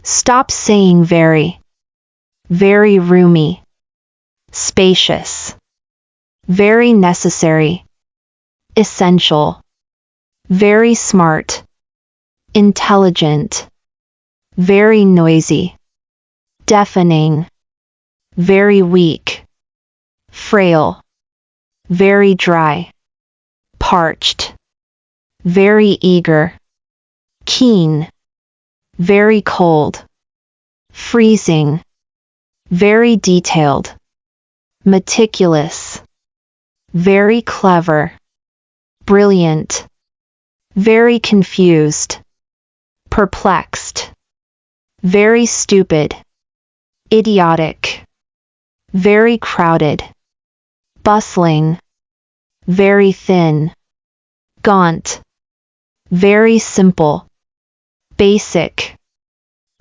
Stop saying very. Very roomy. Spacious. Very necessary. Essential. Very smart. Intelligent. Very noisy. Deafening. Very weak. Frail. Very dry. Parched. Very eager. Keen. Very cold. Freezing. Very detailed. Meticulous. Very clever. Brilliant. Very confused. Perplexed. Very stupid. Idiotic. Very crowded. Bustling. Very thin. Gaunt. Very simple. Basic.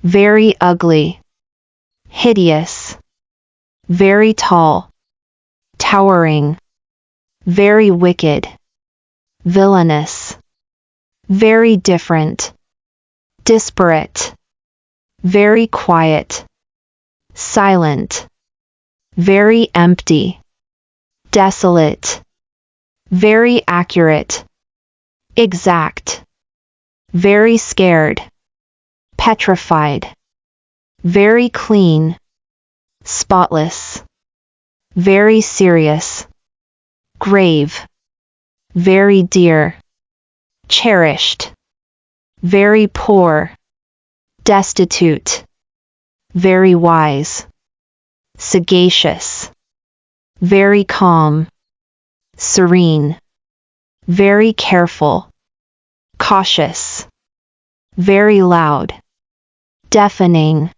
Very ugly. Hideous. Very tall. Towering. Very wicked. Villainous. Very different. Disparate. Very quiet. Silent. Very empty. Desolate. Very accurate. Exact. Very scared. Petrified. Very clean. Spotless. Very serious. Grave. Very dear. Cherished. Very poor. Destitute. Very wise. Sagacious. Very calm. Serene. Very careful. Cautious. Very loud. Deafening.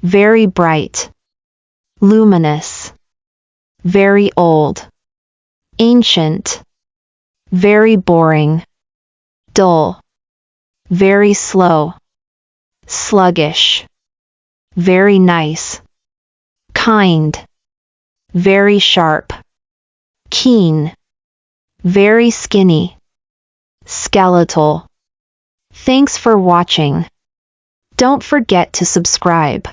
Very bright. Luminous. Very old. Ancient. Very boring. Dull. Very slow. Sluggish. Very nice. Kind. Very sharp. Keen. Very skinny. Skeletal. Thanks for watching. Don't forget to subscribe.